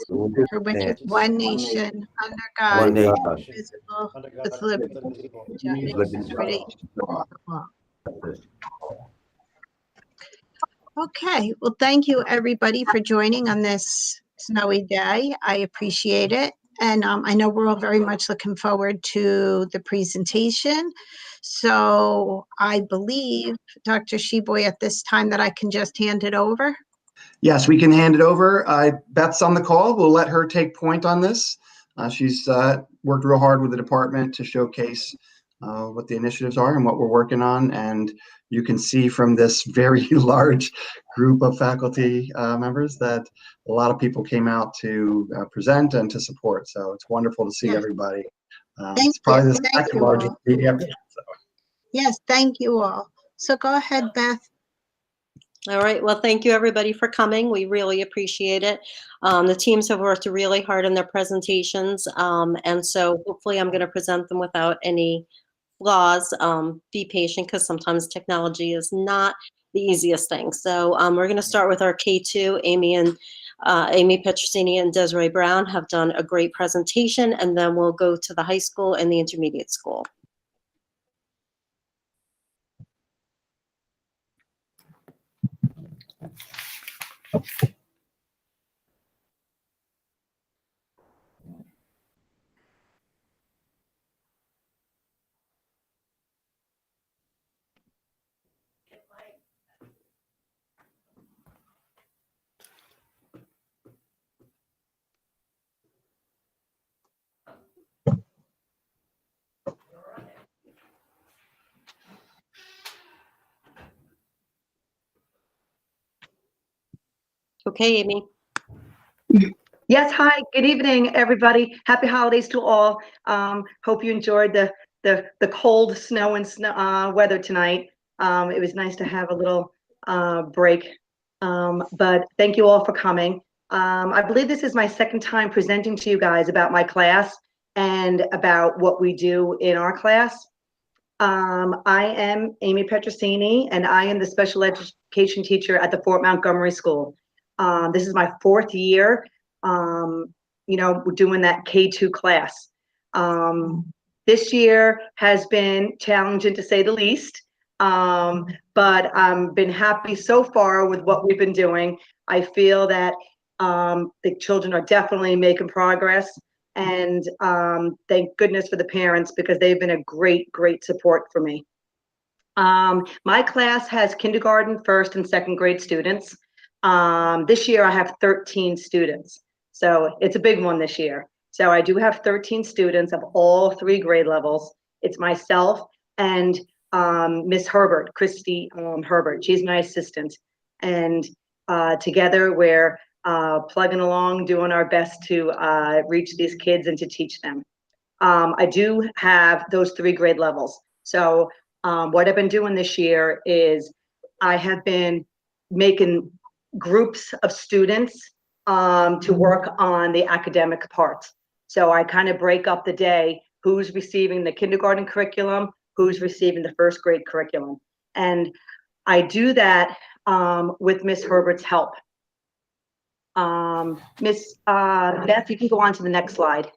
nations, for which is one nation, under God, One nation. indivisible, Under God, with liberty indivisible, and justice for all. Okay, well, thank you, everybody, for joining on this snowy day. I appreciate it. And I know we're all very much looking forward to the presentation. So I believe, Dr. Sheboy, at this time that I can just hand it over. Yes, we can hand it over. Beth's on the call. We'll let her take point on this. She's worked real hard with the department to showcase what the initiatives are and what we're working on. And you can see from this very large group of faculty members that a lot of people came out to present and to support. So it's wonderful to see everybody. It's probably the second largest meeting ever. So. Yes, thank you all. So go ahead, Beth. All right. Well, thank you, everybody, for coming. We really appreciate it. The teams have worked really hard on their presentations. And so hopefully I'm going to present them without any flaws. Be patient, because sometimes technology is not the easiest thing. So we're going to start with our K2. Amy Petrosini and Desiree Brown have done a great presentation, and then we'll go to the high school and the intermediate school. Okay, Amy. Yes, hi, good evening, everybody. Happy holidays to all. Hope you enjoyed the cold snow and weather tonight. It was nice to have a little break, but thank you all for coming. I believe this is my second time presenting to you guys about my class and about what we do in our class. I am Amy Petrosini, and I am the special education teacher at the Fort Montgomery School. This is my fourth year, we're doing that K2 class. This year has been challenging, to say the least, but I've been happy so far with what we've been doing. I feel that the children are definitely making progress, and thank goodness for the parents, because they've been a great support for me. My class has kindergarten, first and second grade students. This year I have 13 students, so it's a big one this year. So I do have 13 students of all 3 grade levels. It's myself and Miss Herbert, Christy Herbert. She's my assistant, and together we're plugging along, doing our best to reach these kids and to teach them. I do have those 3 grade levels. So what I've been doing this year is I have been making groups of students to work on the academic part. So I kind of break up the day, who's receiving the kindergarten curriculum, who's receiving the first grade curriculum. And I do that with Miss Herbert's help. Miss Beth, you can go on to the next slide.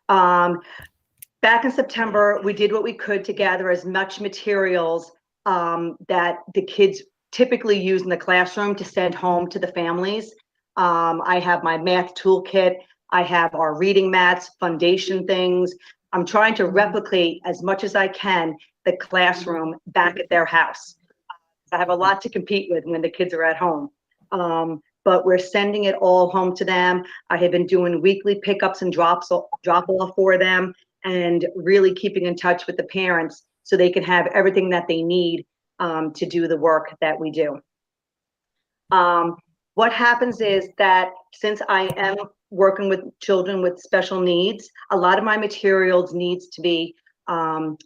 Back in September, we did what we could to gather as much materials that the kids typically use in the classroom to send home to the families. I have my math toolkit. I have our reading mats, foundation things. I'm trying to replicate as much as I can the classroom back at their house. I have a lot to compete with when the kids are at home. But we're sending it all home to them. I have been doing weekly pickups and drop off for them, and really keeping in touch with the parents so they can have everything that they need to do the work that we do. What happens is that since I am working with children with special needs, a lot of my materials needs to be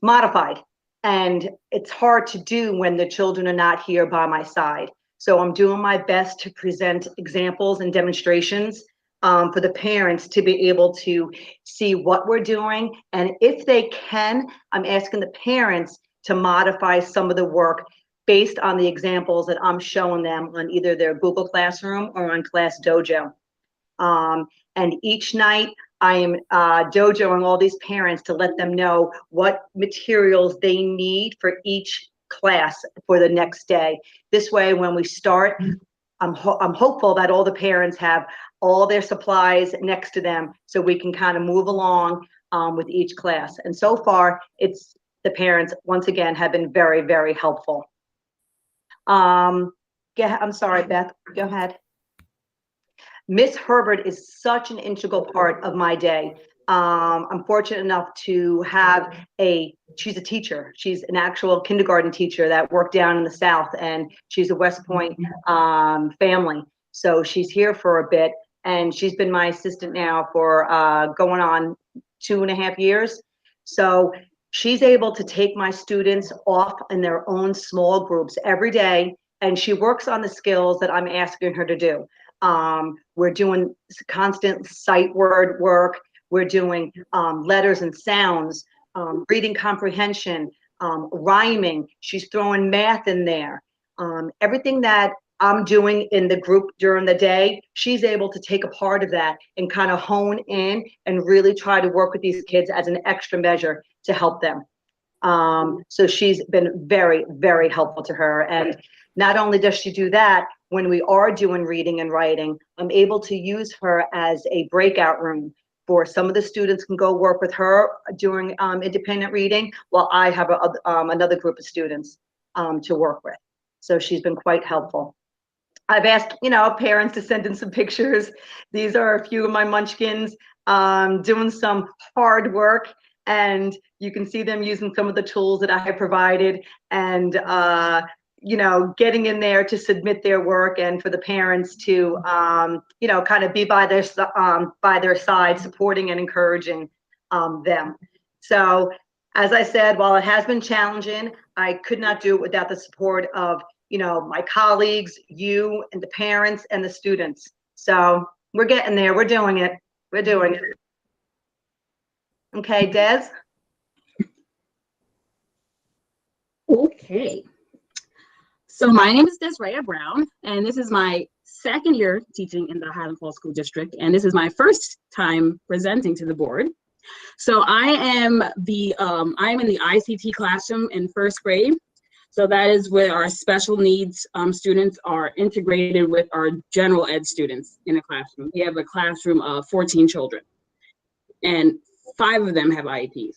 modified, and it's hard to do when the children are not here by my side. So I'm doing my best to present examples and demonstrations for the parents to be able to see what we're doing. And if they can, I'm asking the parents to modify some of the work based on the examples that I'm showing them on either their Google Classroom or on Class Dojo. And each night I am dojoing all these parents to let them know what materials they need for each class for the next day. This way, when we start, I'm hopeful that all the parents have all their supplies next to them so we can kind of move along with each class. And so far, it's the parents, once again, have been very, very helpful. I'm sorry, Beth, go ahead. Miss Herbert is such an integral part of my day. I'm fortunate enough to have she's a teacher. She's an actual kindergarten teacher that worked down in the South, and she's a West Point family. So she's here for a bit, and she's been my assistant now for going on 2.5 years. So she's able to take my students off in their own small groups every day, and she works on the skills that I'm asking her to do. We're doing constant sight word work. We're doing letters and sounds, reading comprehension, rhyming. She's throwing math in there. Everything that I'm doing in the group during the day, she's able to take a part of that and kind of hone in and really try to work with these kids as an extra measure to help them. So she's been very, very helpful to her. And not only does she do that, when we are doing reading and writing, I'm able to use her as a breakout room for some of the students can go work with her during independent reading, while I have another group of students to work with. So she's been quite helpful. I've asked, parents to send in some pictures. These are a few of my munchkins doing some hard work, and you can see them using some of the tools that I have provided, and getting in there to submit their work, and for the parents to kind of be by their side, supporting and encouraging them. So as I said, while it has been challenging, I could not do it without the support of my colleagues, you, and the parents and the students. So we're getting there. We're doing it. We're doing it. Okay, Des? Okay. So my name is Desiree Brown, and this is my second year teaching in the Highland Falls School District, and this is my first time presenting to the board. So I am in the ICT classroom in first grade. So that is where our special needs students are integrated with our general ed students in a classroom. We have a classroom of 14 children, and 5 of them have IEPs.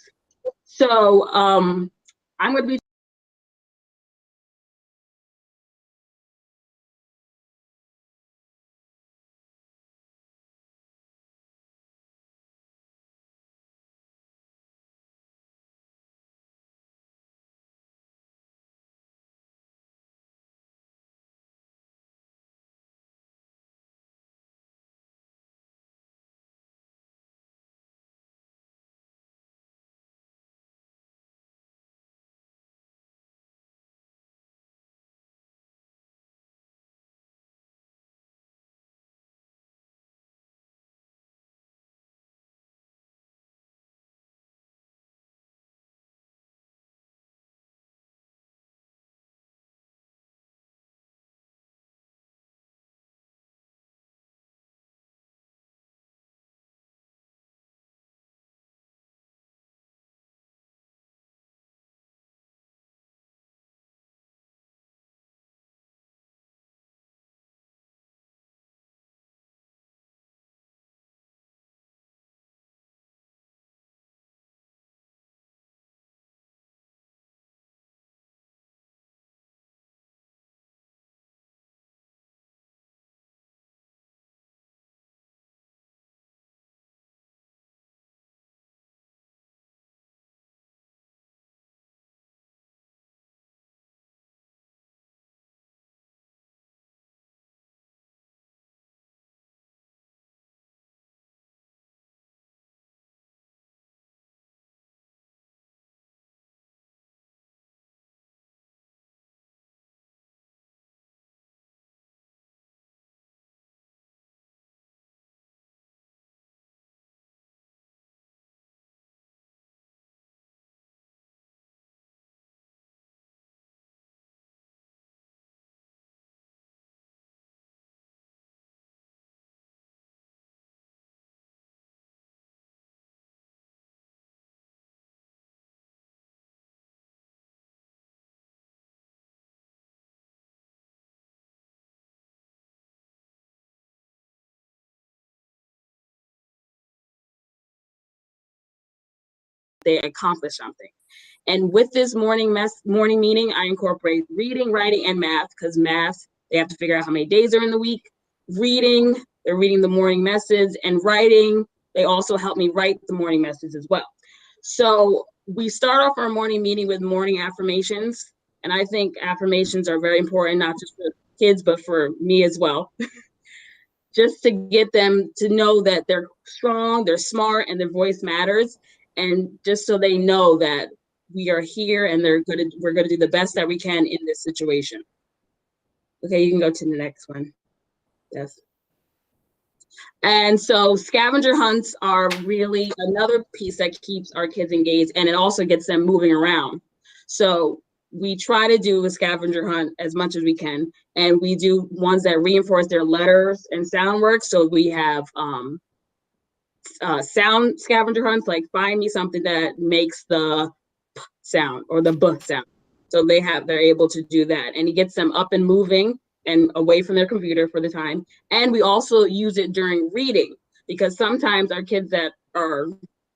So I'm going to be they accomplish something. And with this morning meeting, I incorporate reading, writing, and math, because math, they have to figure out how many days are in the week. Reading, they're reading the morning message, and writing, they also help me write the morning message as well. So we start off our morning meeting with morning affirmations. And I think affirmations are very important, not just for kids, but for me as well. Just to get them to know that they're strong, they're smart, and their voice matters. And just so they know that we are here and we're gonna do the best that we can in this situation. Okay, you can go to the next one. Yes. And so scavenger hunts are really another piece that keeps our kids engaged, and it also gets them moving around. So we try to do a scavenger hunt as much as we can, and we do ones that reinforce their letters and sound work. So we have sound scavenger hunts, like find me something that makes the p sound or the b sound. So they're able to do that, and it gets them up and moving and away from their computer for the time. And we also use it during reading, because sometimes our kids that are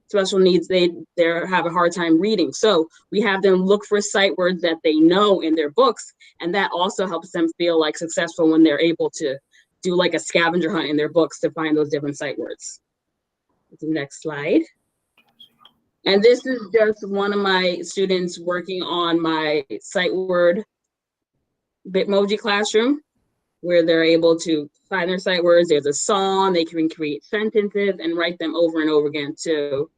special needs, they have a hard time reading. So we have them look for sight words that they know in their books, and that also helps them feel like successful when they're able to do like a scavenger hunt in their books to find those different sight words. The next slide. And this is just one of my students working on my sight word Bitmoji classroom, where they're able to find their sight words. There's a song, they can create sentences and write them over and over again to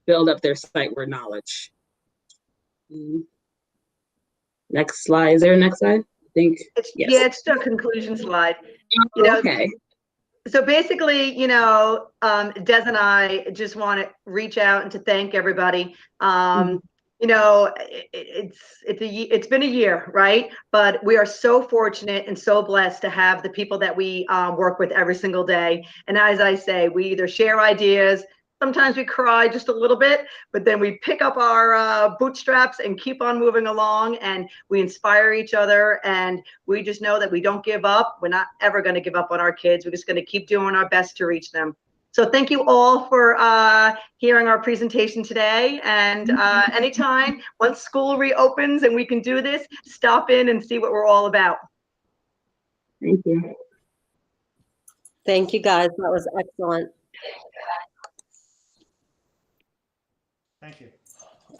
build up their sight word knowledge. Next slide. Is there a next slide? I think. Yes. Yeah, it's the conclusion slide. You know, okay. So basically, you know, Des and I just want to reach out and to thank everybody. You know, it's been a year, right? But we are so fortunate and so blessed to have the people that we work with every single day. And as I say, we either share ideas. Sometimes we cry just a little bit, but then we pick up our bootstraps and keep on moving along, and we inspire each other, and we just know that we don't give up. We're not ever going to give up on our kids. We're just going to keep doing our best to reach them. So thank you all for hearing our presentation today, and anytime, once school reopens and we can do this, stop in and see what we're all about. Thank you. Thank you, guys. That was excellent. Thank you.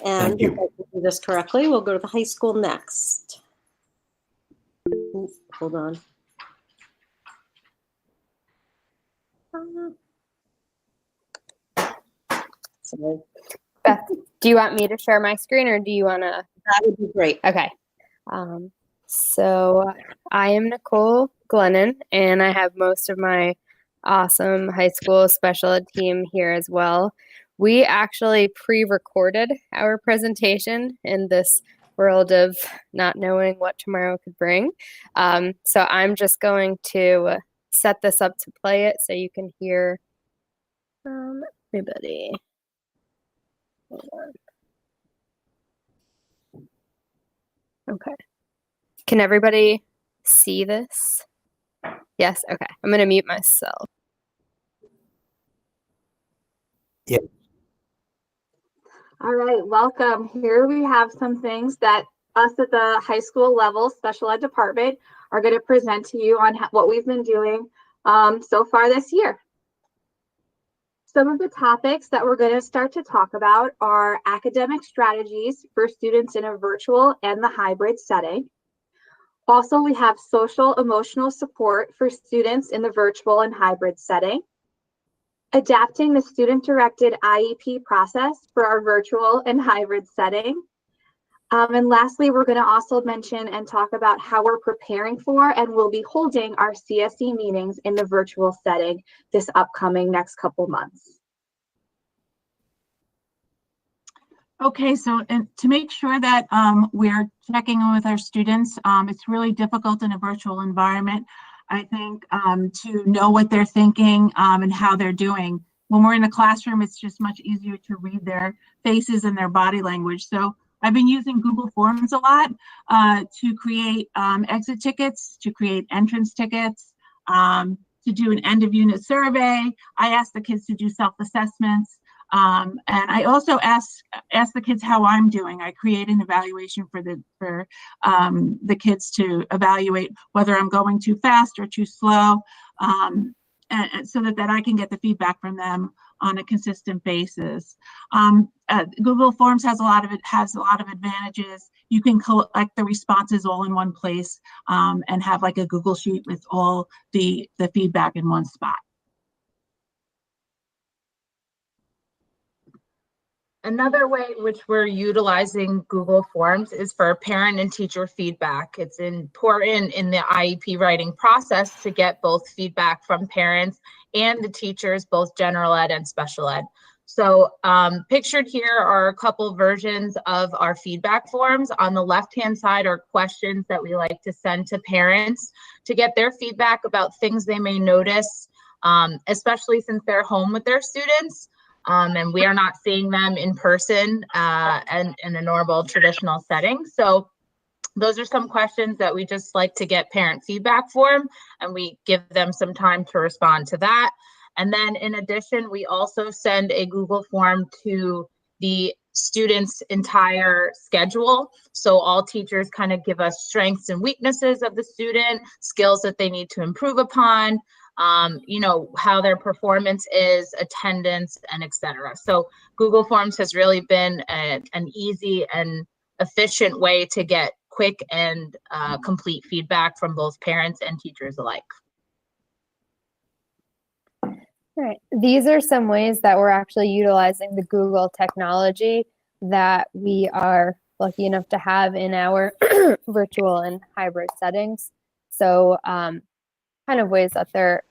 And Thank you. if I can do this correctly, we'll go to the high school next. Ooh, hold on. Sorry. Beth, do you want me to share my screen, or do you want to? That would be great. Okay. So I am Nicole Glennon, and I have most of my awesome high school special ed team here as well. We actually pre-recorded our presentation in this world of not knowing what tomorrow could bring. So I'm just going to set this up to play it so you can hear everybody. Hold on. Okay. Can everybody see this? Yes? Okay. I'm going to mute myself. Yeah. All right, welcome. Here we have some things that us at the high school level special ed department are going to present to you on what we've been doing so far this year. Some of the topics that we're going to start to talk about are academic strategies for students in a virtual and the hybrid setting. Also, we have social emotional support for students in the virtual and hybrid setting. Adapting the student-directed IEP process for our virtual and hybrid setting. And lastly, we're going to also mention and talk about how we're preparing for and will be holding our CSE meetings in the virtual setting this upcoming next couple months. Okay, so to make sure that we're checking in with our students, it's really difficult in a virtual environment, I think, to know what they're thinking and how they're doing. When we're in the classroom, it's just much easier to read their faces and their body language. So I've been using Google Forms a lot to create exit tickets, to create entrance tickets, to do an end of unit survey. I asked the kids to do self-assessments. And I also ask the kids how I'm doing. I create an evaluation for the kids to evaluate whether I'm going too fast or too slow, and so that I can get the feedback from them on a consistent basis. Google Forms has a lot of advantages. You can collect the responses all in one place, and have like a Google Sheet with all the feedback in one spot. Another way in which we're utilizing Google Forms is for parent and teacher feedback. It's important in the IEP writing process to get both feedback from parents and the teachers, both general ed and special ed. So pictured here are a couple versions of our feedback forms. On the left-hand side are questions that we like to send to parents to get their feedback about things they may notice, especially since they're home with their students. And we are not seeing them in person and in a normal traditional setting. So those are some questions that we just like to get parent feedback for, and we give them some time to respond to that. And then in addition, we also send a Google form to the student's entire schedule. So all teachers kind of give us strengths and weaknesses of the student, skills that they need to improve upon, you know, how their performance is, attendance, and etc. So Google Forms has really been an easy and efficient way to get quick and complete feedback from both parents and teachers alike. All right. These are some ways that we're actually utilizing the Google technology that we are lucky enough to have in our virtual and hybrid settings. So kind of ways that they're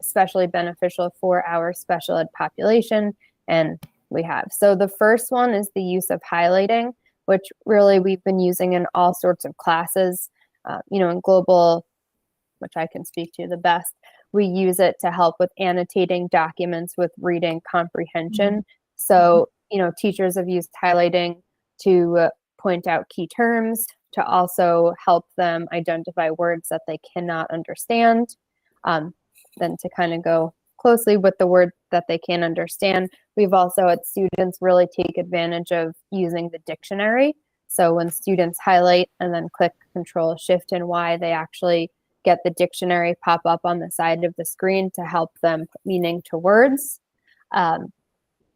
especially beneficial for our special ed population, and we have. So the first one is the use of highlighting, which really we've been using in all sorts of classes. You know, in global, which I can speak to the best, we use it to help with annotating documents with reading comprehension. So, you know, teachers have used highlighting to point out key terms, to also help them identify words that they cannot understand. Then to kind of go closely with the word that they can't understand, we've also had students really take advantage of using the dictionary. So when students highlight and then click Control Shift and Y, they actually get the dictionary pop up on the side of the screen to help them put meaning to words.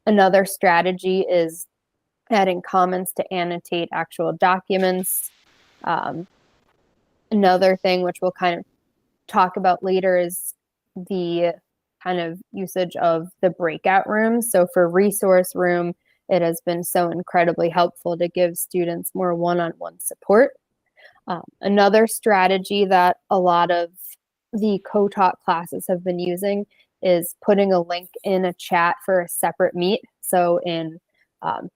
Another strategy is adding comments to annotate actual documents. Another thing which we'll kind of talk about later is the kind of usage of the breakout rooms. So for resource room, it has been so incredibly helpful to give students more one-on-one support. Another strategy that a lot of the co-taught classes have been using is putting a link in a chat for a separate meet. So in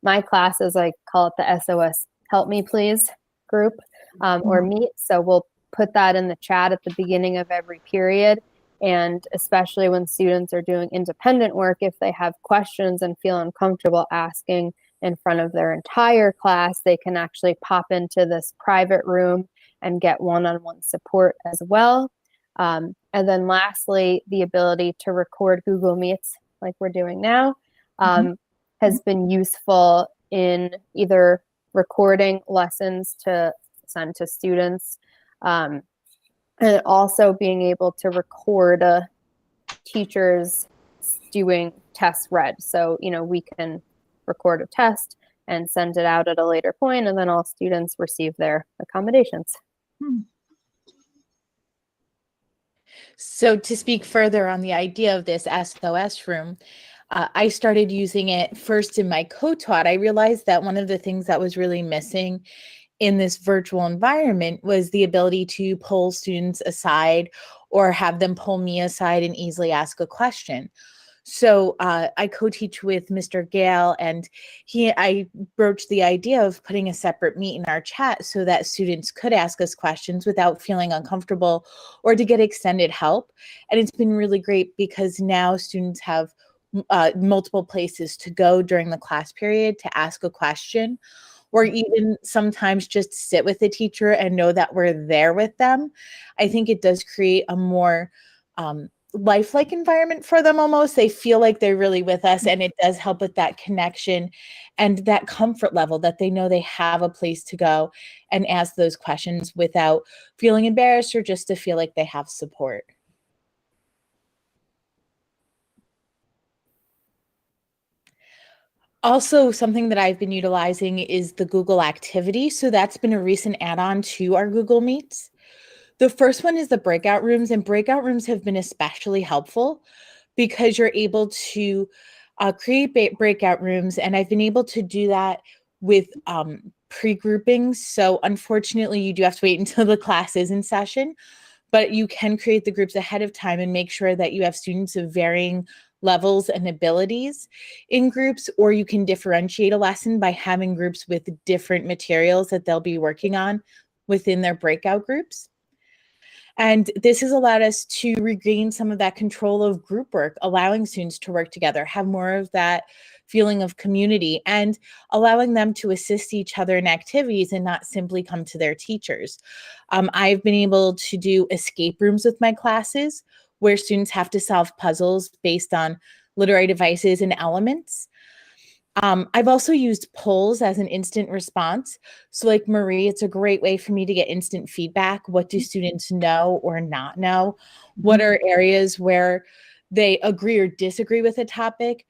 my classes, I call it the SOS Help Me Please group or meet. So we'll put that in the chat at the beginning of every period. And especially when students are doing independent work, if they have questions and feel uncomfortable asking in front of their entire class, they can actually pop into this private room and get one-on-one support as well. And then lastly, the ability to record Google Meets like we're doing now has been useful in either recording lessons to send to students, and also being able to record teachers doing tests read. So, you know, we can record a test and send it out at a later point, and then all students receive their accommodations. So to speak further on the idea of this SOS room, I started using it first in my co-taught. I realized that one of the things that was really missing in this virtual environment was the ability to pull students aside or have them pull me aside and easily ask a question. So I co-teach with Mr. Gale, and I broached the idea of putting a separate meet in our chat so that students could ask us questions without feeling uncomfortable or to get extended help. And it's been really great because now students have multiple places to go during the class period to ask a question, or even sometimes just sit with the teacher and know that we're there with them. I think it does create a more lifelike environment for them almost. They feel like they're really with us, and it does help with that connection and that comfort level that they know they have a place to go and ask those questions without feeling embarrassed or just to feel like they have support. Also, something that I've been utilizing is the Google Activity. So that's been a recent add-on to our Google Meets. The first one is the Breakout Rooms, and Breakout Rooms have been especially helpful because you're able to create breakout rooms, and I've been able to do that with pre-groupings. So unfortunately, you do have to wait until the class is in session, but you can create the groups ahead of time and make sure that you have students of varying levels and abilities in groups, or you can differentiate a lesson by having groups with different materials that they'll be working on within their breakout groups. And this has allowed us to regain some of that control of group work, allowing students to work together, have more of that feeling of community, and allowing them to assist each other in activities and not simply come to their teachers. I've been able to do escape rooms with my classes where students have to solve puzzles based on literary devices and elements. I've also used polls as an instant response. So like Marie, it's a great way for me to get instant feedback. What do students know or not know? What are areas where they agree or disagree with a topic?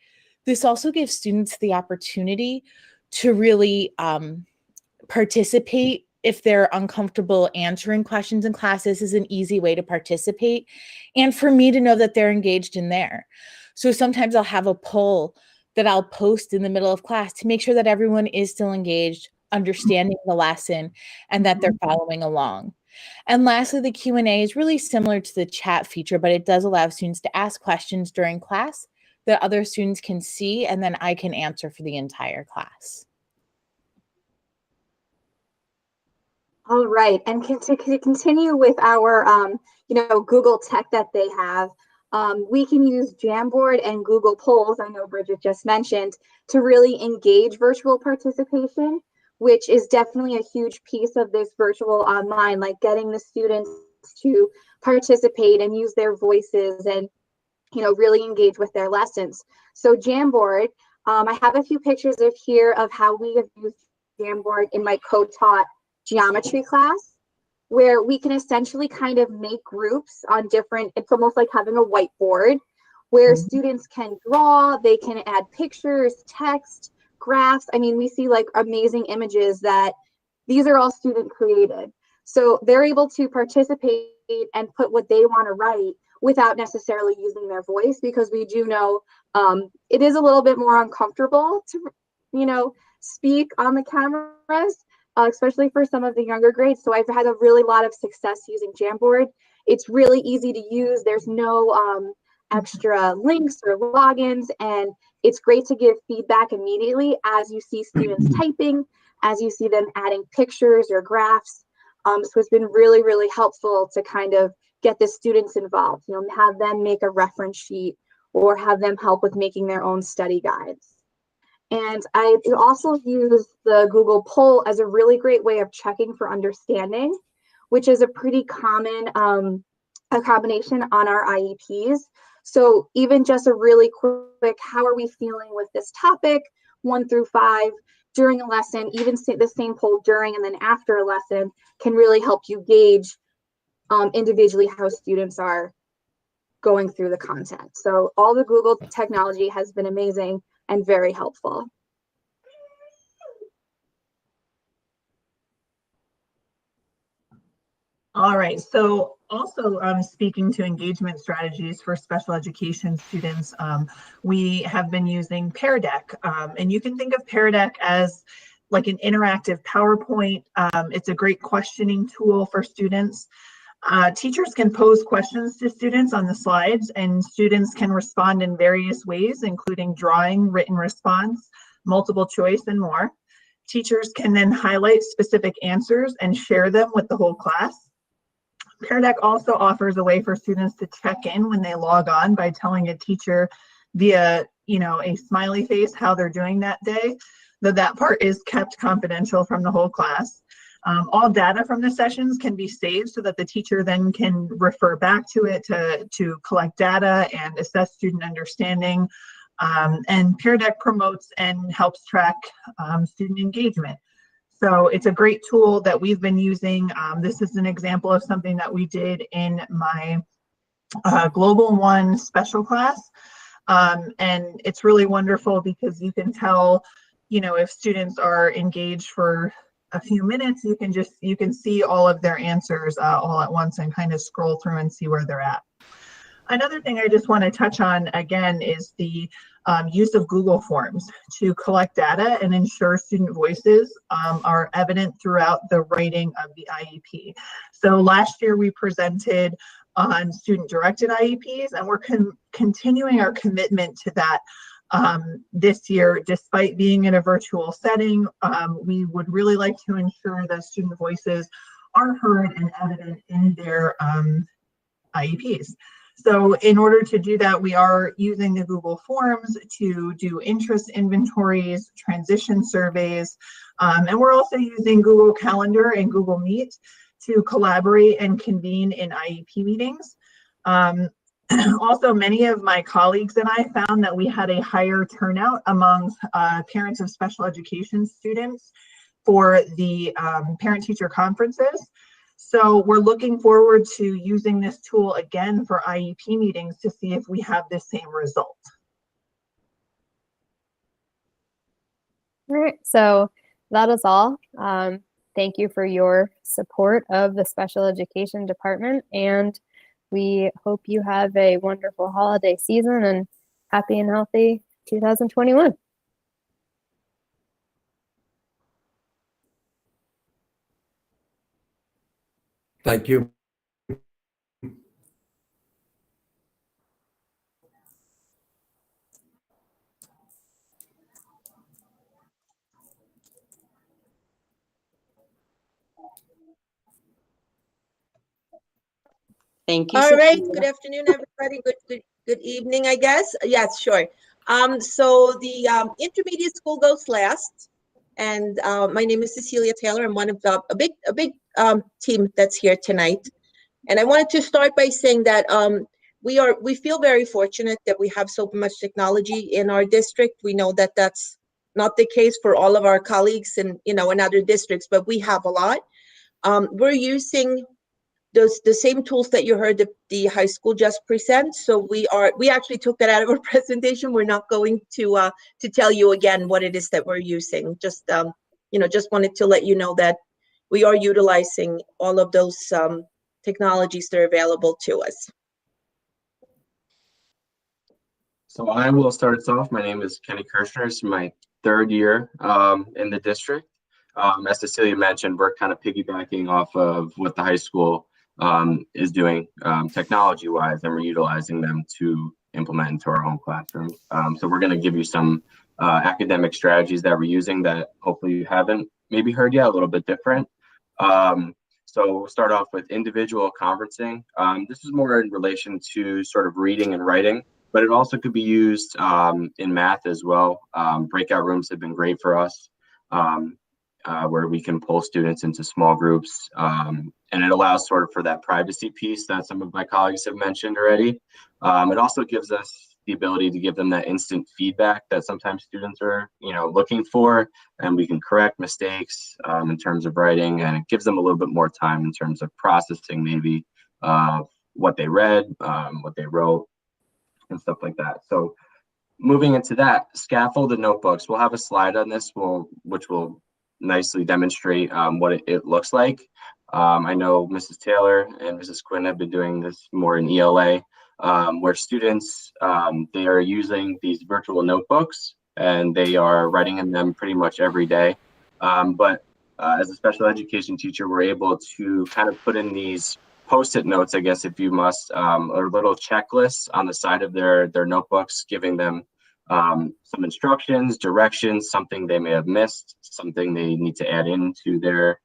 This also gives students the opportunity to really participate. If they're uncomfortable answering questions in class, this is an easy way to participate. And for me to know that they're engaged in there. So sometimes I'll have a poll that I'll post in the middle of class to make sure that everyone is still engaged, understanding the lesson, and that they're following along. And lastly, the Q&A is really similar to the chat feature, but it does allow students to ask questions during class that other students can see, and then I can answer for the entire class. All right, and to continue with our, Google tech that they have, we can use Jamboard and Google Polls, I know Bridget just mentioned, to really engage virtual participation, which is definitely a huge piece of this virtual online, like getting the students to participate and use their voices and, really engage with their lessons. So Jamboard, I have a few pictures here of how we have used Jamboard in my co-taught geometry class, where we can essentially kind of make groups on different, it's almost like having a whiteboard where students can draw, they can add pictures, text, graphs. I mean, we see like amazing images that these are all student created. So they're able to participate and put what they want to write without necessarily using their voice, because we do know it is a little bit more uncomfortable to, speak on the cameras. Especially for some of the younger grades. So I've had a really lot of success using Jamboard. It's really easy to use. There's no extra links or logins, and it's great to give feedback immediately as you see students typing, as you see them adding pictures or graphs. So it's been really, really helpful to kind of get the students involved, have them make a reference sheet or have them help with making their own study guides. And I also use the Google poll as a really great way of checking for understanding, which is a pretty common combination on our IEPs. So even just a really quick, how are we feeling with this topic, 1 through 5, during a lesson, even the same poll during and then after a lesson can really help you gauge individually how students are going through the content. So all the Google technology has been amazing and very helpful. All right, so also speaking to engagement strategies for special education students, we have been using Pear Deck, and you can think of Pear Deck as like an interactive PowerPoint. It's a great questioning tool for students. Teachers can pose questions to students on the slides, and students can respond in various ways, including drawing, written response, multiple choice, and more. Teachers can then highlight specific answers and share them with the whole class. Pear Deck also offers a way for students to check in when they log on by telling a teacher via, a smiley face how they're doing that day, though that part is kept confidential from the whole class. All data from the sessions can be saved so that the teacher then can refer back to it to collect data and assess student understanding. And Peer Deck promotes and helps track student engagement. So it's a great tool that we've been using. This is an example of something that we did in my Global 1 special class. And it's really wonderful because you can tell, you know, if students are engaged for a few minutes, you can see all of their answers all at once and kind of scroll through and see where they're at. Another thing I just want to touch on again is the use of Google Forms to collect data and ensure student voices are evident throughout the writing of the IEP. So last year we presented on student-directed IEPs, and we're continuing our commitment to that this year. Despite being in a virtual setting, we would really like to ensure that student voices are heard and evident in their IEPs. So in order to do that, we are using the Google Forms to do interest inventories, transition surveys, and we're also using Google Calendar and Google Meet to collaborate and convene in IEP meetings. Also, many of my colleagues and I found that we had a higher turnout among parents of special education students for the parent-teacher conferences. So we're looking forward to using this tool again for IEP meetings to see if we have the same result. All right, so that is all. Thank you for your support of the special education department, and we hope you have a wonderful holiday season and happy and healthy 2021. Thank you. Thank you. All right. Cecilia. Good afternoon, everybody. Good evening, I guess. Yes, sure. So the intermediate school goes last, and my name is Cecilia Taylor. I'm one of a big team that's here tonight, and I wanted to start by saying that we feel very fortunate that we have so much technology in our district. We know that that's not the case for all of our colleagues in in other districts, but we have a lot. We're using the same tools that you heard the high school just present. So we actually took that out of our presentation. We're not going to tell you again what it is that we're using. Just just wanted to let you know that we are utilizing all of those technologies that are available to us. So I will start us off. My name is Kenny Kirshner. It's my third year in the district. As Cecilia mentioned, we're kind of piggybacking off of what the high school is doing technology-wise, and we're utilizing them to implement into our own classrooms. So we're going to give you some academic strategies that we're using that hopefully you haven't maybe heard yet, a little bit different. So we'll start off with individual conferencing. This is more in relation to sort of reading and writing, but it also could be used in math as well. Breakout rooms have been great for us. Where we can pull students into small groups, and it allows sort of for that privacy piece that some of my colleagues have mentioned already. It also gives us the ability to give them that instant feedback that sometimes students are, looking for, and we can correct mistakes in terms of writing, and it gives them a little bit more time in terms of processing maybe what they read, what they wrote, and stuff like that. So moving into that, Scaffolded Notebooks, we'll have a slide on this, which will nicely demonstrate what it looks like. I know Mrs. Taylor and Mrs. Quinn have been doing this more in ELA, where students, they are using these virtual notebooks and they are writing in them pretty much every day. But as a special education teacher, we're able to kind of put in these Post-it notes, I guess, if you must, or little checklists on the side of their notebooks, giving them some instructions, directions, something they may have missed, something they need to add into their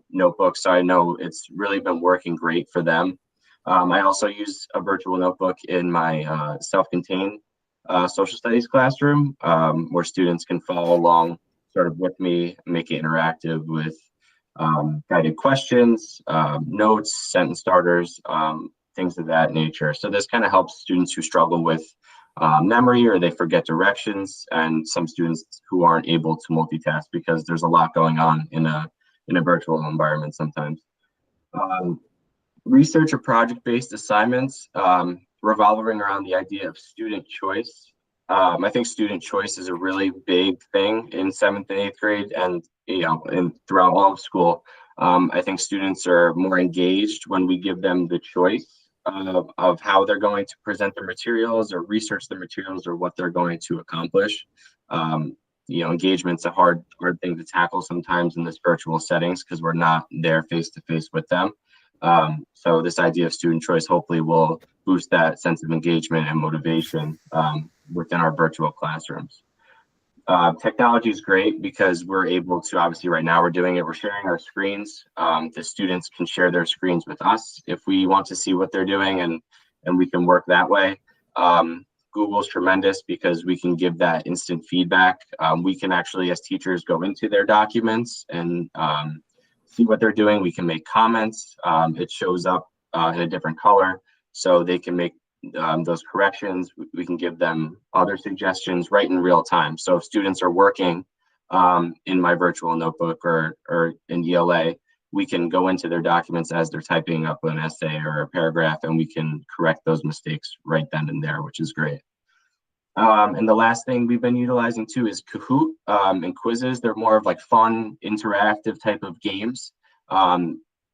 notebook. So I know it's really been working great for them. I also use a virtual notebook in my self-contained social studies classroom, where students can follow along sort of with me, make it interactive with guided questions, notes, sentence starters, things of that nature. So this kind of helps students who struggle with memory or they forget directions, and some students who aren't able to multitask because there's a lot going on in a virtual environment sometimes. Research or project-based assignments revolving around the idea of student choice. I think student choice is a really big thing in 7th and 8th grade, and throughout all of school. I think students are more engaged when we give them the choice of how they're going to present their materials or research the materials or what they're going to accomplish. Engagement's a hard thing to tackle sometimes in this virtual settings because we're not there face to face with them. So this idea of student choice hopefully will boost that sense of engagement and motivation within our virtual classrooms. Technology is great because we're able to, obviously right now we're doing it, we're sharing our screens. The students can share their screens with us if we want to see what they're doing, and we can work that way. Google's tremendous because we can give that instant feedback. We can actually, as teachers, go into their documents and see what they're doing. We can make comments. It shows up in a different color, so they can make those corrections. We can give them other suggestions right in real time. So if students are working in my virtual notebook or in ELA, we can go into their documents as they're typing up an essay or a paragraph, and we can correct those mistakes right then and there, which is great. And the last thing we've been utilizing too is Kahoot and quizzes. They're more of like fun, interactive type of games.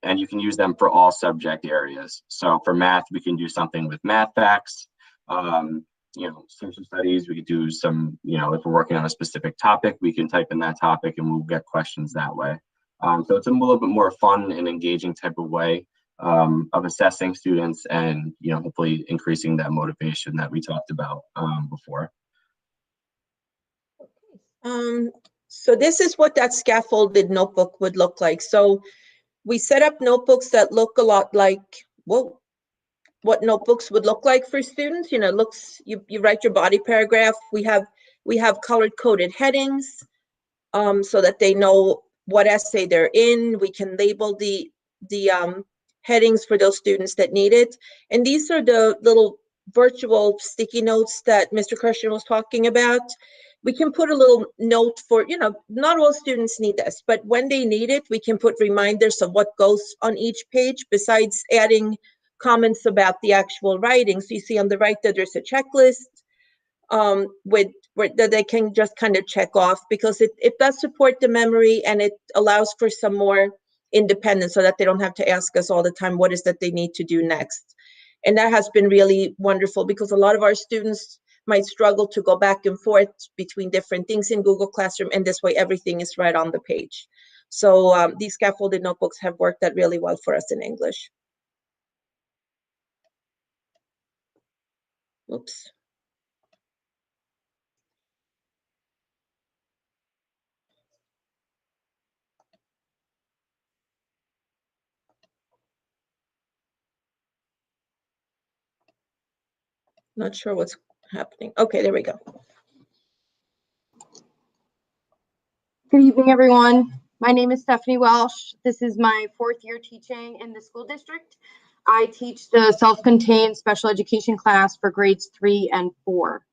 And you can use them for all subject areas. So for math, we can do something with math facts. Social studies, we could do some, if we're working on a specific topic, we can type in that topic and we'll get questions that way. So it's a little bit more fun and engaging type of way of assessing students and, hopefully increasing that motivation that we talked about before. So this is what that scaffolded notebook would look like. So we set up notebooks that look a lot like what notebooks would look like for students. You write your body paragraph. We have colored coded headings so that they know what essay they're in. We can label the headings for those students that need it. And these are the little virtual sticky notes that Mr. Kirshner was talking about. We can put a little note for, not all students need this, but when they need it, we can put reminders of what goes on each page besides adding comments about the actual writing. So you see on the right that there's a checklist that they can just kind of check off because it does support the memory and it allows for some more independence so that they don't have to ask us all the time what is that they need to do next. And that has been really wonderful because a lot of our students might struggle to go back and forth between different things in Google Classroom, and this way everything is right on the page. So these scaffolded notebooks have worked out really well for us in English. Oops. Not sure what's happening. Okay, there we go. Good evening, everyone. My name is Stephanie Welsh. This is my 4th year teaching in the school district. I teach the self-contained special education class for grades 3 and 4.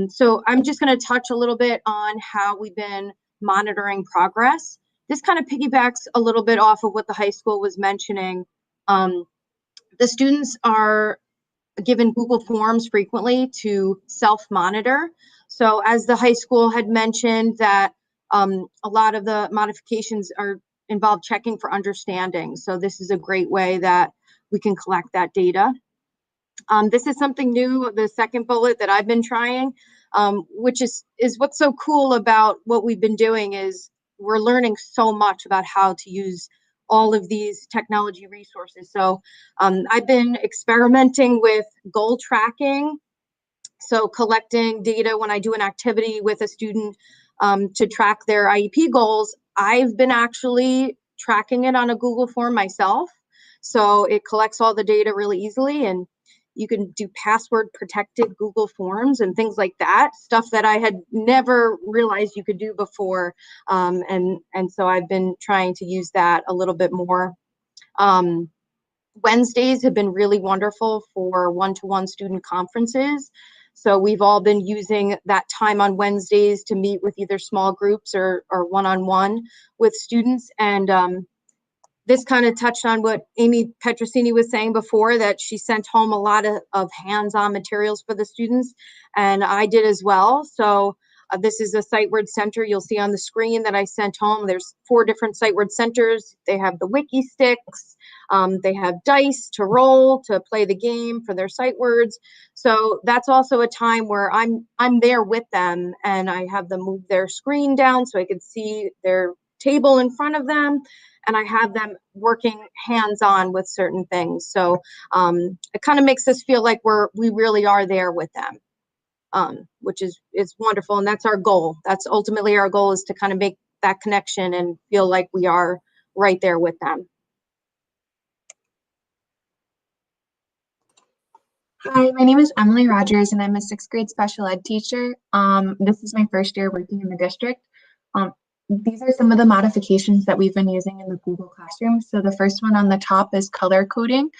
So I'm just going to touch a little bit on how we've been monitoring progress. This kind of piggybacks a little bit off of what the high school was mentioning. The students are given Google Forms frequently to self-monitor. So as the high school had mentioned that a lot of the modifications involve checking for understanding. So this is a great way that we can collect that data. This is something new, the second bullet that I've been trying, which is what's so cool about what we've been doing is we're learning so much about how to use all of these technology resources. So I've been experimenting with goal tracking. So collecting data when I do an activity with a student to track their IEP goals, I've been actually tracking it on a Google form myself. So it collects all the data really easily. And You can do password protected Google Forms and things like that, stuff that I had never realized you could do before. And so I've been trying to use that a little bit more. Wednesdays have been really wonderful for one-to-one student conferences. So we've all been using that time on Wednesdays to meet with either small groups or one-on-one with students. And this kind of touched on what Amy Petrosini was saying before, that she sent home a lot of hands-on materials for the students, and I did as well. So this is a sight word center you'll see on the screen that I sent home. There's 4 different sight word centers. They have the wiki sticks, they have dice to roll, to play the game for their sight words. So that's also a time where I'm there with them, and I have them move their screen down so I can see their table in front of them, and I have them working hands-on with certain things. So it kind of makes us feel like we really are there with them, which is wonderful. And that's our goal. That's ultimately our goal, is to kind of make that connection and feel like we are right there with them. Hi, my name is Emily Rogers, and I'm a 6th grade special ed teacher. This is my first year working in the district. These are some of the modifications that we've been using in the Google Classroom. So the first one on the top is color coding.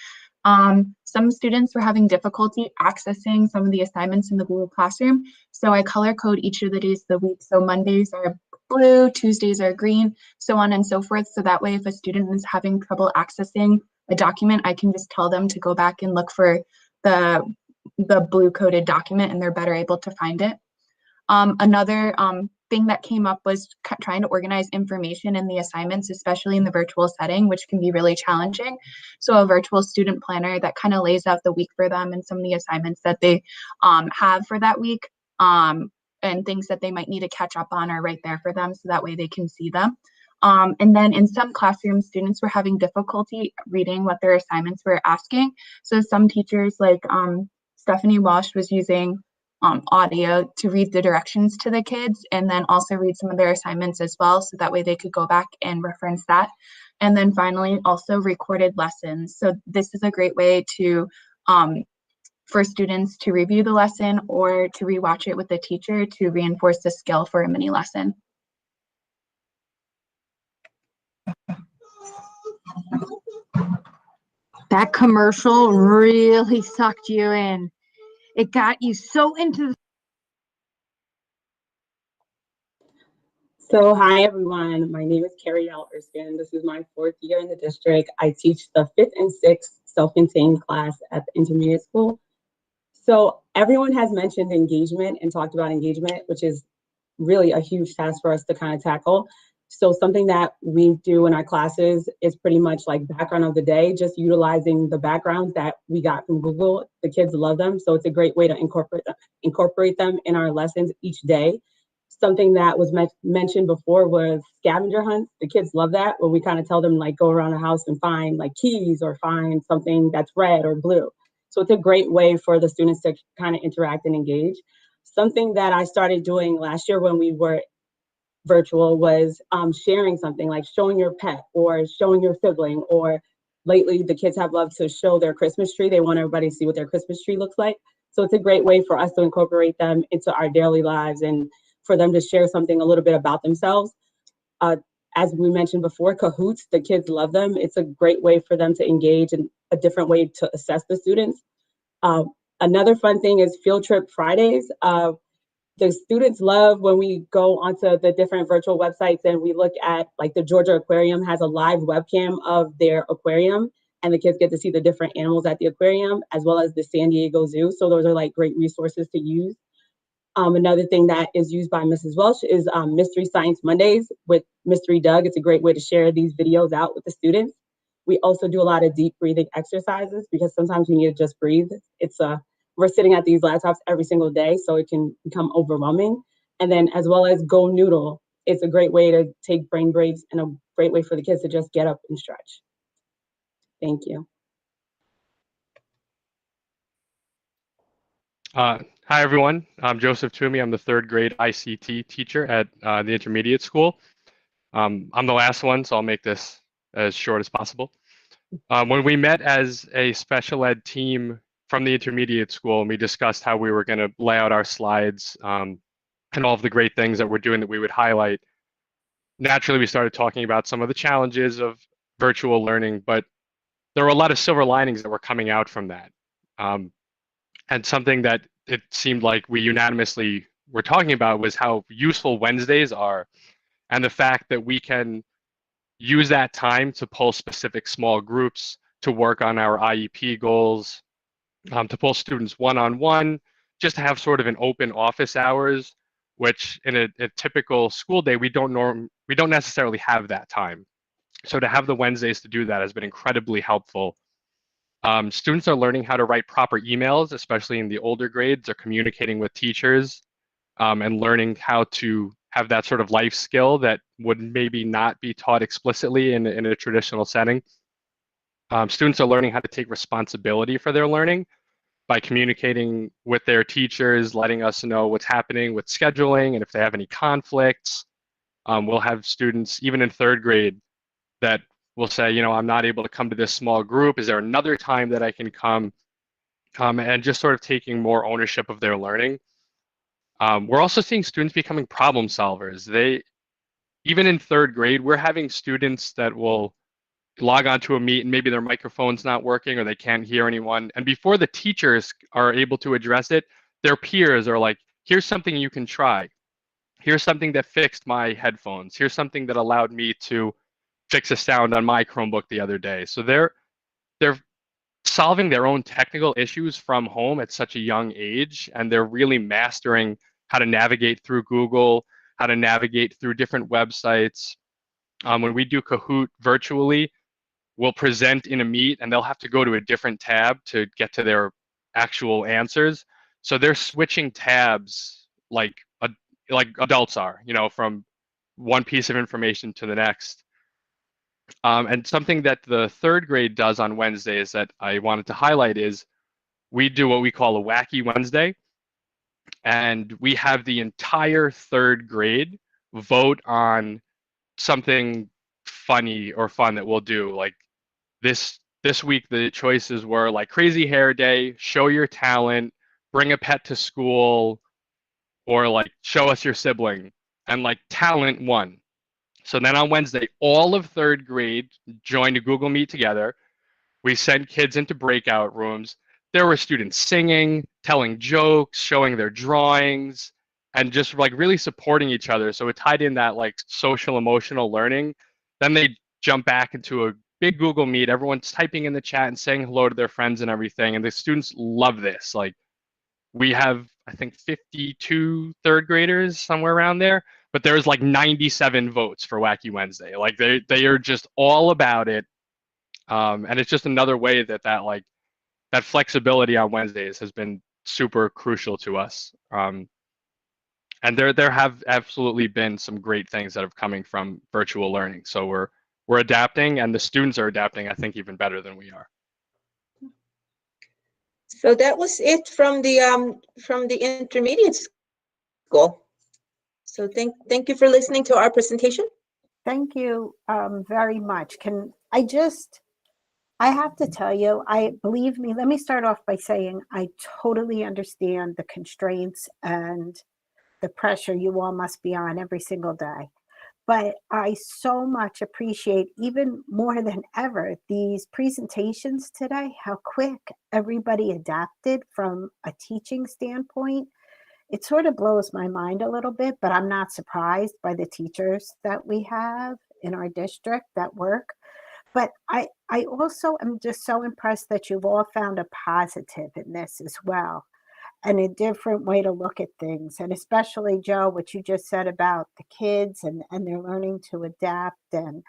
Some students were having difficulty accessing some of the assignments in the Google Classroom. So I color code each of the days of the week. So Mondays are blue, Tuesdays are green, so on and so forth. So that way, if a student is having trouble accessing a document, I can just tell them to go back and look for the blue coded document, and they're better able to find it. Another thing that came up was trying to organize information in the assignments, especially in the virtual setting, which can be really challenging. So a virtual student planner that kind of lays out the week for them and some of the assignments that they have for that week, and things that they might need to catch up on are right there for them, so that way they can see them. And then in some classrooms, students were having difficulty reading what their assignments were asking. So some teachers, like Stephanie Walsh, was using audio to read the directions to the kids, and then also read some of their assignments as well, so that way they could go back and reference that. And then finally, also recorded lessons. So this is a great way to for students to review the lesson or to rewatch it with the teacher to reinforce the skill for a mini lesson. That commercial really sucked you in. It got you so into the So hi everyone, my name is Carrie Erskine. This is my 4th year in the district. I teach the 5th and 6th self-contained class at the intermediate school. So everyone has mentioned engagement and talked about engagement, which is really a huge task for us to kind of tackle. So something that we do in our classes is pretty much like background of the day, just utilizing the backgrounds that we got from Google. The kids love them, so it's a great way to incorporate them in our lessons each day. Something that was mentioned before was scavenger hunts. The kids love that, when we kind of tell them, like, go around the house and find like keys or find something that's red or blue. So it's a great way for the students to kind of interact and engage. Something that I started doing last year when we were virtual was sharing something, like showing your pet or showing your sibling, or lately the kids have loved to show their Christmas tree. They want everybody to see what their Christmas tree looks like. So it's a great way for us to incorporate them into our daily lives and for them to share something a little bit about themselves. As we mentioned before, Kahoots, the kids love them. It's a great way for them to engage and a different way to assess the students. Another fun thing is Field Trip Fridays. The students love when we go onto the different virtual websites and we look at, like, the Georgia Aquarium has a live webcam of their aquarium, and the kids get to see the different animals at the aquarium, as well as the San Diego Zoo. So those are like great resources to use. Another thing that is used by Mrs. Welsh is Mystery Science Mondays with Mystery Doug. It's a great way to share these videos out with the students. We also do a lot of deep breathing exercises, because sometimes you need to just breathe. We're sitting at these laptops every single day, so it can become overwhelming. And then, as well as Go Noodle, it's a great way to take brain breaks and a great way for the kids to just get up and stretch. Thank you. Hi, everyone. I'm Joseph Toomey. I'm the 3rd grade ICT teacher at the intermediate school. I'm the last one, so I'll make this as short as possible. When we met as a special ed team from the intermediate school, and we discussed how we were going to lay out our slides and all of the great things that we're doing that we would highlight. Naturally, we started talking about some of the challenges of virtual learning, but there were a lot of silver linings that were coming out from that. And something that it seemed like we unanimously were talking about was how useful Wednesdays are, and the fact that we can use that time to pull specific small groups to work on our IEP goals, to pull students one-on-one, just to have sort of an open office hours, which in a typical school day, we don't necessarily have that time. So to have the Wednesdays to do that has been incredibly helpful. Students are learning how to write proper emails, especially in the older grades. They're communicating with teachers and learning how to have that sort of life skill that would maybe not be taught explicitly in a traditional setting. Students are learning how to take responsibility for their learning by communicating with their teachers, letting us know what's happening with scheduling, and if they have any conflicts. We'll have students, even in third grade, that will say, you know, I'm not able to come to this small group. Is there another time that I can come? And just sort of taking more ownership of their learning. We're also seeing students becoming problem solvers. Even in third grade, we're having students that will log onto a meet and maybe their microphone's not working or they can't hear anyone. And before the teachers are able to address it, their peers are like, here's something you can try. Here's something that fixed my headphones. Here's something that allowed me to fix a sound on my Chromebook the other day. So they're solving their own technical issues from home at such a young age, and they're really mastering how to navigate through Google, how to navigate through different websites. When we do Kahoot virtually, we'll present in a meet and they'll have to go to a different tab to get to their actual answers. So they're switching tabs like adults are, you know, from one piece of information to the next. And something that the third grade does on Wednesdays that I wanted to highlight is we do what we call a Wacky Wednesday. And we have the entire third grade vote on something funny or fun that we'll do. Like this week, the choices were like crazy hair day, show your talent, bring a pet to school, or like show us your sibling. And like talent won. So then on Wednesday, all of third grade joined a Google Meet together. We sent kids into breakout rooms. There were students singing, telling jokes, showing their drawings, and just like really supporting each other. So it tied in that like social emotional learning. Then they jump back into a big Google Meet. Everyone's typing in the chat and saying hello to their friends and everything. And the students love this. Like we have, I think, 52 third graders, somewhere around there. But there's like 97 votes for Wacky Wednesday. Like they are just all about it. And it's just another way that flexibility on Wednesdays has been super crucial to us. And there have absolutely been some great things that have coming from virtual learning. So we're adapting, and the students are adapting, I think, even better than we are. So that was it from the intermediate school. So thank you for listening to our presentation. Thank you very much. I have to tell you, believe me, let me start off by saying I totally understand the constraints and the pressure you all must be on every single day. But I so much appreciate, even more than ever, these presentations today, how quick everybody adapted from a teaching standpoint. It sort of blows my mind a little bit, but I'm not surprised by the teachers that we have in our district that work. But I also am just so impressed that you've all found a positive in this as well, and a different way to look at things. And especially, Joe, what you just said about the kids and their learning to adapt. And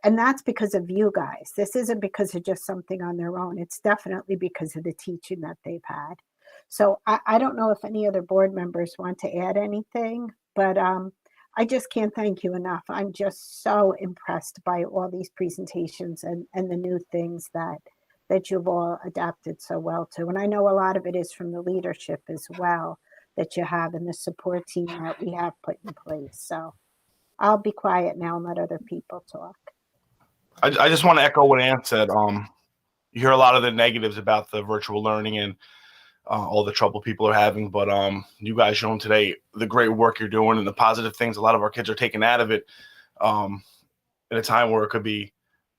that's because of you guys. This isn't because of just something on their own. It's definitely because of the teaching that they've had. So I don't know if any other board members want to add anything, but I just can't thank you enough. I'm just so impressed by all these presentations and the new things that you've all adapted so well to. And I know a lot of it is from the leadership as well that you have and the support team that we have put in place. So I'll be quiet now and let other people talk. I just want to echo what Ann said. you hear a lot of the negatives about the virtual learning and all the trouble people are having. But you guys shown today the great work you're doing and the positive things a lot of our kids are taking out of it at a time where it could be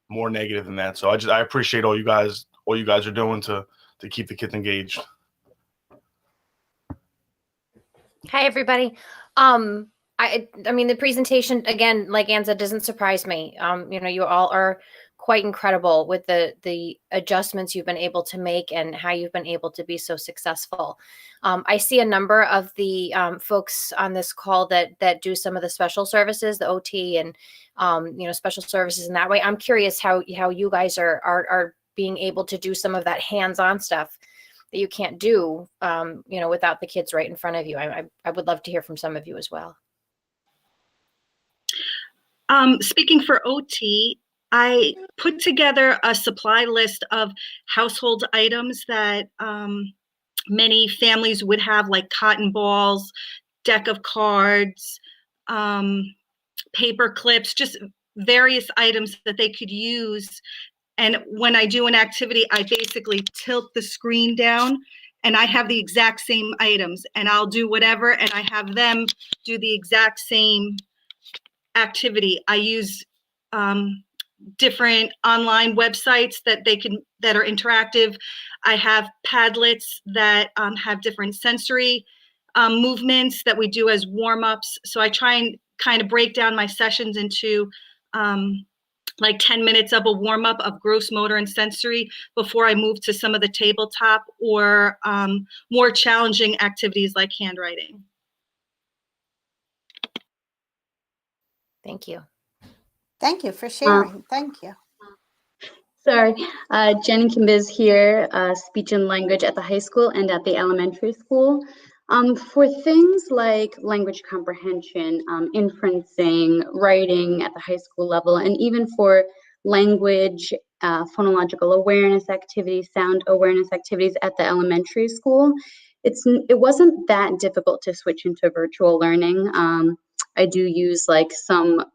more negative than that. So I appreciate all you guys are doing to keep the kids engaged. Hi, everybody. I mean, the presentation, again, like Ann said, doesn't surprise me. You know, you all are quite incredible with the adjustments you've been able to make and how you've been able to be so successful. I see a number of the folks on this call that do some of the special services, the OT and, you know, special services in that way. I'm curious how you guys are being able to do some of that hands-on stuff that you can't do, you know, without the kids right in front of you. I would love to hear from some of you as well. Speaking for OT, I put together a supply list of household items that many families would have, like cotton balls, deck of cards, paper clips, just various items that they could use. And when I do an activity, I basically tilt the screen down and I have the exact same items and I'll do whatever and I have them do the exact same activity. I use different online websites that are interactive. I have Padlets that have different sensory movements that we do as warm-ups. So I try and kind of break down my sessions into like 10 minutes of a warm-up of gross motor and sensory before I move to some of the tabletop or more challenging activities like handwriting. Thank you. Thank you for sharing. Thank you. Sorry, Jenny Kimbiz here, speech and language at the high school and at the elementary school. For things like language comprehension, inferencing, writing at the high school level, and even for language, phonological awareness activities, sound awareness activities at the elementary school, it wasn't that difficult to switch into virtual learning. I do use like some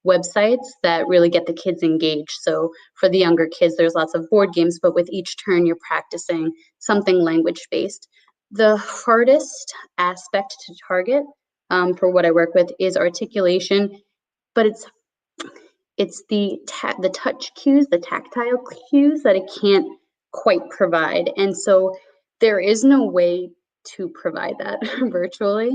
websites that really get the kids engaged. So for the younger kids, there's lots of board games, but with each turn, you're practicing something language-based. The hardest aspect to target for what I work with is articulation, but it's the touch cues, the tactile cues that it can't quite provide. And so there is no way to provide that virtually.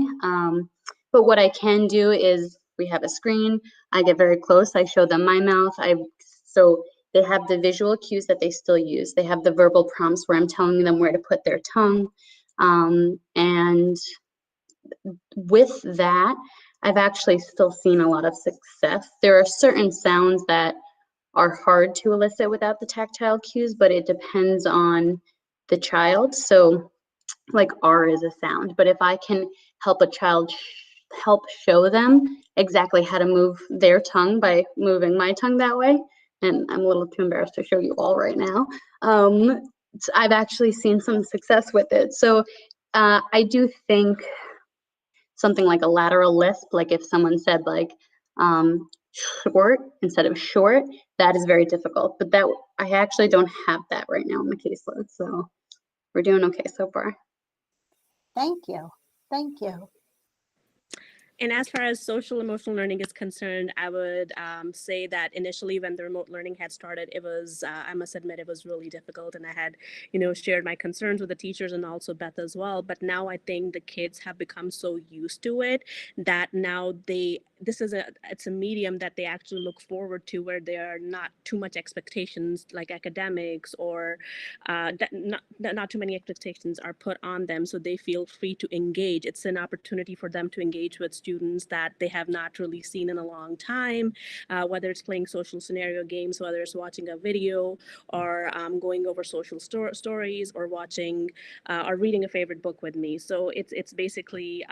But what I can do is we have a screen, I get very close, I show them my mouth. So they have the visual cues that they still use. They have the verbal prompts where I'm telling them where to put their tongue. And with that, I've actually still seen a lot of success. There are certain sounds that are hard to elicit without the tactile cues, but it depends on the child. So like R is a sound, but if I can help a child help show them exactly how to move their tongue by moving my tongue that way, and I'm a little too embarrassed to show you all right now, I've actually seen some success with it. So I do think something like a lateral lisp, like if someone said like short instead of short, that is very difficult, but that I actually don't have that right now in my caseload, so we're doing okay so far. Thank you. Thank you. And as far as social emotional learning is concerned, I would say that initially when the remote learning had started, it was, I must admit, it was really difficult. And I had, shared my concerns with the teachers and also Beth as well. But now I think the kids have become so used to it that now it's a medium that they actually look forward to, where there are not too much expectations like academics or not too many expectations are put on them. So they feel free to engage. It's an opportunity for them to engage with students that they have not really seen in a long time, whether it's playing social scenario games, whether it's watching a video or going over social stories or watching or reading a favorite book with me. So it's basically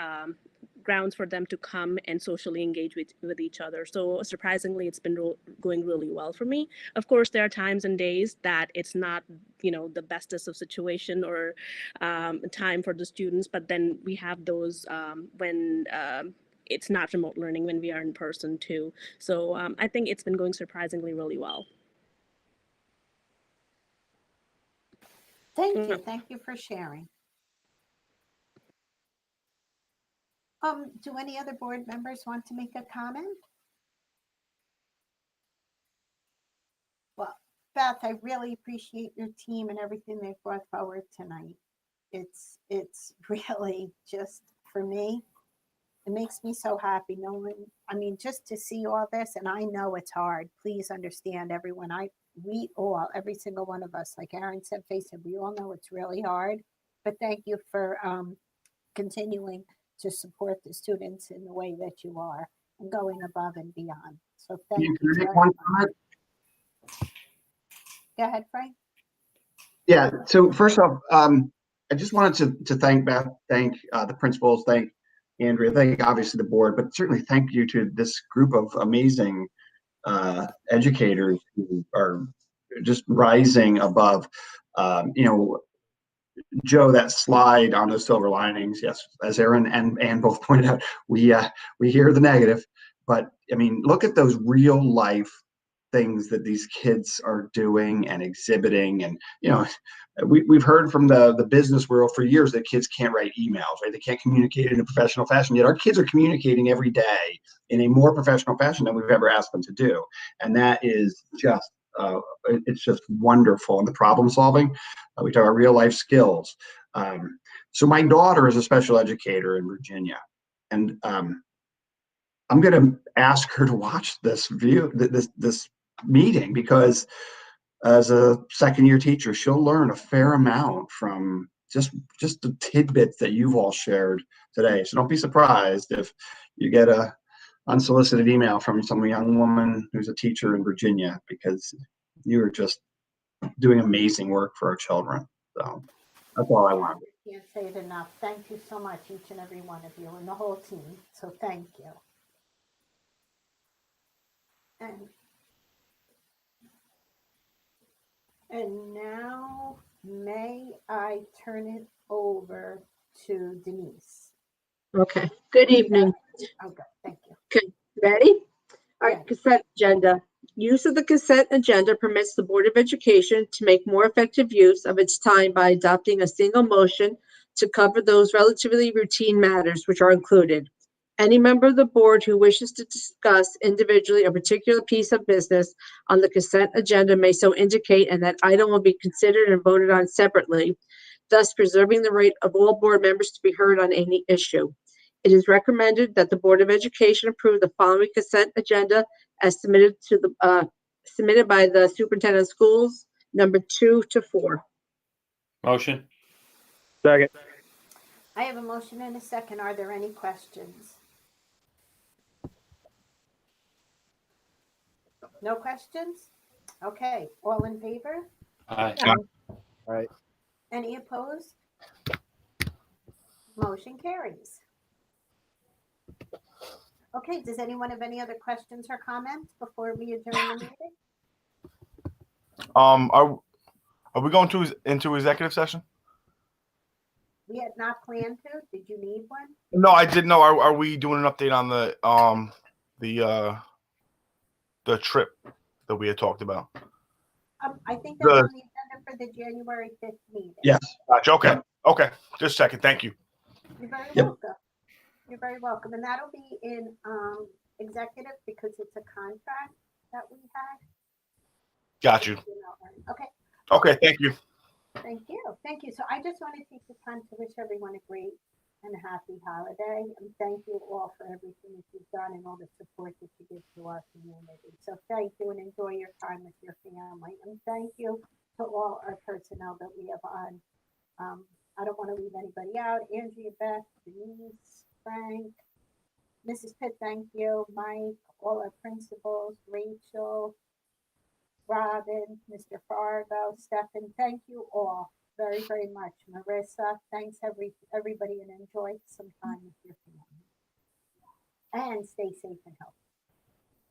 grounds for them to come and socially engage with each other. So surprisingly, it's been going really well for me. Of course, there are times and days that it's not, the bestest of situation or time for the students, but then we have those when it's not remote learning, when we are in person too. So I think it's been going surprisingly really well. Thank you. Thank you for sharing. Do any other board members want to make a comment? Well, Beth, I really appreciate your team and everything they've brought forward tonight. It's really just, for me, it makes me so happy knowing, I mean, just to see all this, and I know it's hard. Please understand, everyone. We all, every single one of us, like Aaron said, face it, we all know it's really hard. But thank you for continuing to support the students in the way that you are and going above and beyond. So thank you. Can I make one comment? Go ahead, Frank. Yeah. So first off, I just wanted to thank Beth, thank the principals, thank Andrea, thank obviously the board, but certainly thank you to this group of amazing educators who are just rising above. You know, Joe, that slide on those silver linings, yes, as Aaron and Ann both pointed out, we hear the negative, but I mean, look at those real life things that these kids are doing and exhibiting. And you know, we've heard from the business world for years that kids can't write emails, right? They can't communicate in a professional fashion, yet our kids are communicating every day in a more professional fashion than we've ever asked them to do. And that is just it's just wonderful. And the problem solving, we talk about real life skills. So my daughter is a special educator in Virginia, and I'm going to ask her to watch this meeting, because as a second year teacher, she'll learn a fair amount from just the tidbits that you've all shared today. So don't be surprised if you get a unsolicited email from some young woman who's a teacher in Virginia, because you are just doing amazing work for our children. So that's all I want. Can't say it enough. Thank you so much, each and every one of you and the whole team. So thank you. And now may I turn it over to Denise. Okay, good evening. Okay, thank you. Okay, ready? All right, consent agenda. Use of the consent agenda permits the Board of Education to make more effective use of its time by adopting a single motion to cover those relatively routine matters which are included. Any member of the board who wishes to discuss individually a particular piece of business on the consent agenda may so indicate, and that item will be considered and voted on separately, thus preserving the right of all board members to be heard on any issue. It is recommended that the Board of Education approve the following consent agenda as submitted by the Superintendent of Schools, number 2 to 4. Motion. Second. I have a motion and a second. Are there any questions? No questions? Okay, all in favor? Aye. All right. Any opposed? Motion carries. Okay, does anyone have any other questions or comments before we adjourn the meeting? Are we going into executive session? We had not planned to. Did you need one? No, I didn't know. Are we doing an update on the trip that we had talked about? I think that's on the agenda for the January 5th meeting. Yes. Gotcha. Okay. Just a second. Thank you. You're very welcome. You're very welcome. And that'll be in executive because it's a contract that we had. Got you. Okay. Okay. Thank you. Thank you. Thank you. So I just want to take the time to wish everyone a great and happy holiday. And thank you all for everything that you've done and all the support that you give to our community. So thank you and enjoy your time with your family. And thank you to all our personnel that we have on. I don't want to leave anybody out. Andrea, Beth, Denise, Frank, Mrs. Pitt, thank you. Mike, all our principals, Rachel, Robin, Mr. Fargo, Stefan, thank you all very, very much. Marissa, thanks everybody, and enjoy some time with your family. And stay safe and healthy.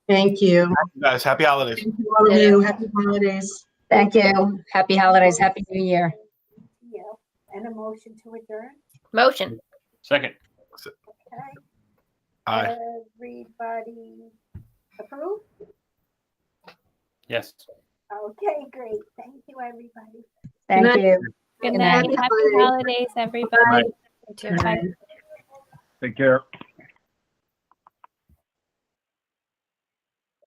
Thank you. Guys, happy holidays. Thank you, all of you. Happy holidays. Thank you. Happy holidays. Happy New Year. Yeah. And a motion to adjourn. Motion. Second. Okay. Aye. Everybody approve? Yes. Okay, great. Thank you, everybody. Thank you. Good Good night. night. Happy holidays, everybody. Bye. You too. Bye. Take care.